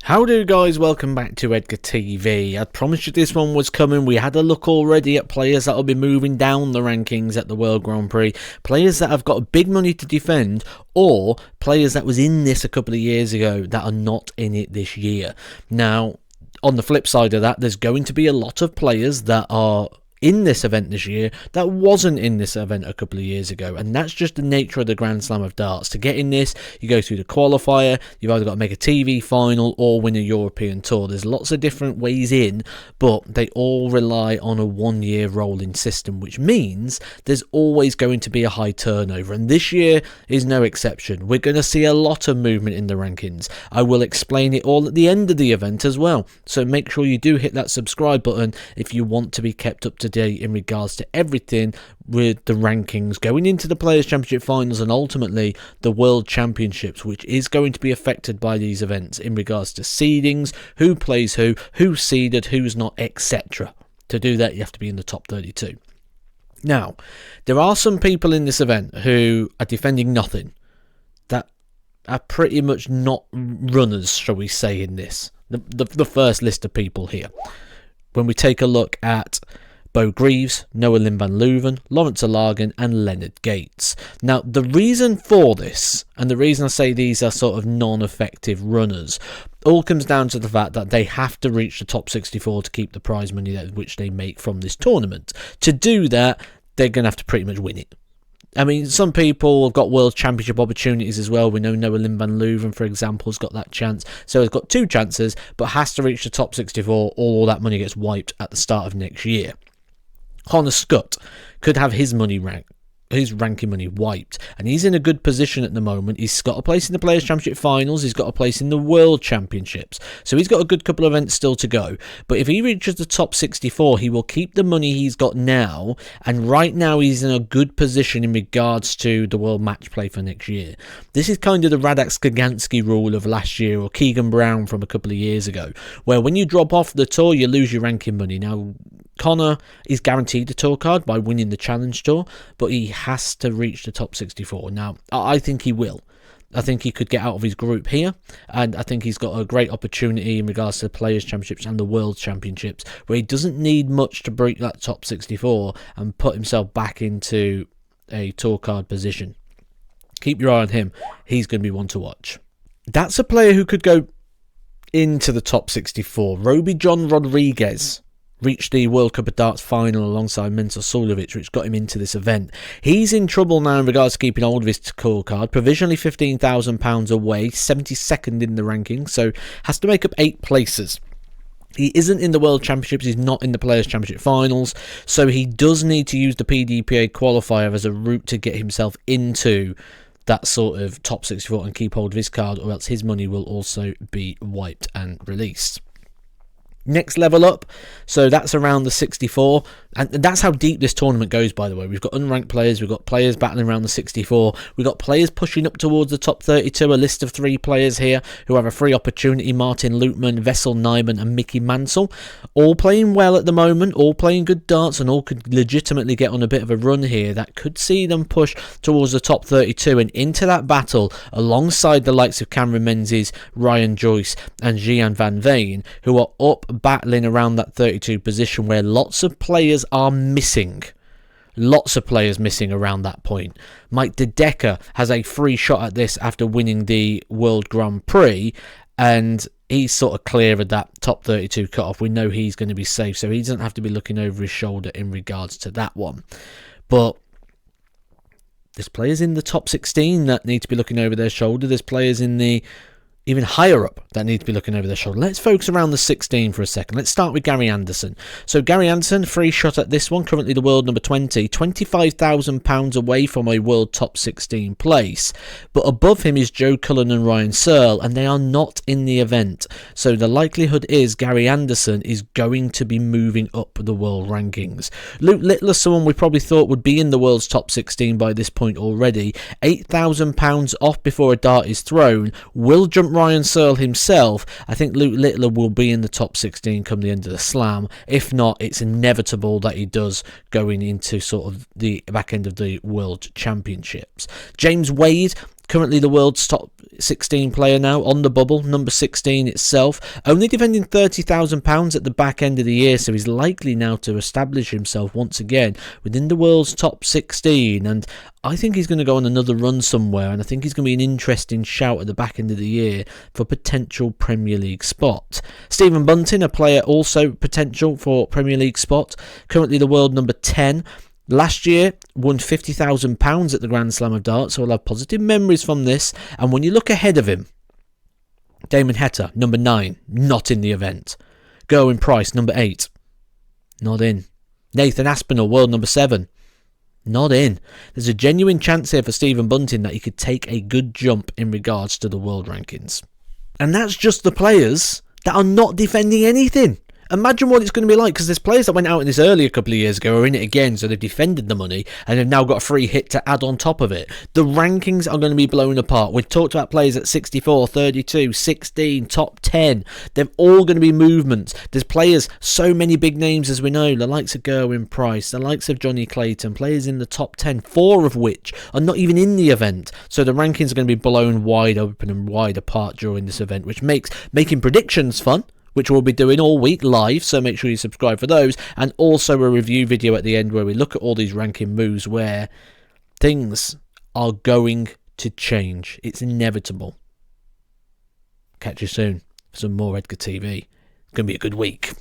Howdy guys, welcome back to Edgar TV. I promised you this one was coming. We had a look already at players that will be moving down the rankings at the World Grand Prix. Players that have got big money to defend, or players that was in this a couple of years ago that are not in it this year. Now, on the flip side of that, there's going to be a lot of players that are in this event this year that wasn't in this event a couple of years ago, and that's just the nature of the Grand Slam of darts. To get in this, you go through the qualifier, you've either got to make a TV final or win a European tour. There's lots of different ways in, but they all rely on a 1 year rolling system, which means there's always going to be a high turnover, and this year is no exception. We're going to see a lot of movement in the rankings. I will explain it all at the end of the event as well, so make sure you do hit that subscribe button if you want to be kept up to date in regards to everything with the rankings going into the Players' Championship finals and ultimately the World Championships, which is going to be affected by these events in regards to seedings, who plays who's seeded, who's not, etc. To do that, you have to be in the top 32. Now, there are some people in this event who are defending nothing, that are pretty much not runners, shall we say, in this. The first list of people here. When we take a look at Bo Greaves, Noah Lim van Leuven, Lawrence Alagan and Leonard Gates. Now, the reason for this, and the reason I say these are sort of non-effective runners, all comes down to the fact that they have to reach the top 64 to keep the prize money which they make from this tournament. To do that, they're going to have to pretty much win it. I mean, some people have got World Championship opportunities as well. We know Noah Lim van Leuven, for example, has got that chance. So he's got two chances, but has to reach the top 64 or all that money gets wiped at the start of next year. Connor Scutt could have his ranking money wiped, and he's in a good position at the moment. He's got a place in the Players' Championship finals, he's got a place in the World Championships, so he's got a good couple of events still to go. But if he reaches the top 64, he will keep the money he's got now, and right now he's in a good position in regards to the World Match Play for next year. This is kind of the Radak Skagansky rule of last year, or Keegan Brown from a couple of years ago, where when you drop off the tour, you lose your ranking money. Now, Connor is guaranteed the tour card by winning the Challenge Tour, but he has to reach the top 64. Now, I think he will. I think he could get out of his group here, and I think he's got a great opportunity in regards to the Players' Championships and the World Championships, where he doesn't need much to break that top 64 and put himself back into a tour card position. Keep your eye on him. He's going to be one to watch. That's a player who could go into the top 64. Roby John Rodriguez reached the World Cup of Darts final alongside Mentor Suljovic, which got him into this event. He's in trouble now in regards to keeping hold of his tour card. Provisionally £15,000 away, 72nd in the ranking, so has to make up 8 places. He isn't in the World Championships, he's not in the Players' Championship finals, so he does need to use the PDPA qualifier as a route to get himself into that sort of top 64 and keep hold of his card, or else his money will also be wiped and released. Next level up, so that's around the 64, and that's how deep this tournament goes, by the way. We've got unranked players, we've got players battling around the 64, we've got players pushing up towards the top 32, a list of 3 players here who have a free opportunity: Martin Lutman, Vessel Nyman and Mickey Mansell, all playing well at the moment, all playing good darts, and all could legitimately get on a bit of a run here that could see them push towards the top 32 and into that battle alongside the likes of Cameron Menzies, Ryan Joyce and Gian Van Veen, who are up battling around that 32 position, where lots of players are missing. Lots of players missing around that point. Mike De Decker has a free shot at this after winning the World Grand Prix, and he's sort of clear of that top 32 cutoff. We know he's going to be safe, so he doesn't have to be looking over his shoulder in regards to that one. But there's players in the top 16 that need to be looking over their shoulder. There's players in the even higher up that need to be looking over their shoulder. Let's focus around the 16 for a second. Let's start with Gary Anderson. So Gary Anderson, free shot at this one, currently the world number 20, £25,000 away from a world top 16 place. But above him is Joe Cullen and Ryan Searle, and they are not in the event. So the likelihood is Gary Anderson is going to be moving up the world rankings. Luke Littler, someone we probably thought would be in the world's top 16 by this point already, £8,000 off before a dart is thrown, will jump Ryan Searle himself. I think Luke Littler will be in the top 16 come the end of the slam. If not, it's inevitable that he does going into sort of the back end of the World Championships. James Wade Currently the world's top 16 player now on the bubble, number 16 itself, only defending £30,000 at the back end of the year, so he's likely now to establish himself once again within the world's top 16, and I think he's going to go on another run somewhere, and I think he's going to be an interesting shout at the back end of the year for potential Premier League spot. Stephen Bunting, a player also potential for Premier League spot, currently the world number 10. Last year, won £50,000 at the Grand Slam of Darts, so I'll have positive memories from this. And when you look ahead of him, Damon Heta, number 9, not in the event. Gerwyn Price, number 8, not in. Nathan Aspinall, world number 7, not in. There's a genuine chance here for Stephen Bunting that he could take a good jump in regards to the world rankings. And that's just the players that are not defending anything. Imagine what it's going to be like, because there's players that went out in this earlier couple of years ago are in it again, so they've defended the money and have now got a free hit to add on top of it. The rankings are going to be blown apart. We've talked about players at 64, 32, 16, top 10. They're all going to be movements. There's players, so many big names as we know, the likes of Gerwyn Price, the likes of Johnny Clayton, players in the top 10, 4 of which are not even in the event. So the rankings are going to be blown wide open and wide apart during this event, which makes making predictions fun, which we'll be doing all week live, so make sure you subscribe for those, and also a review video at the end where we look at all these ranking moves where things are going to change. It's inevitable. Catch you soon for some more Edgar TV. It's going to be a good week.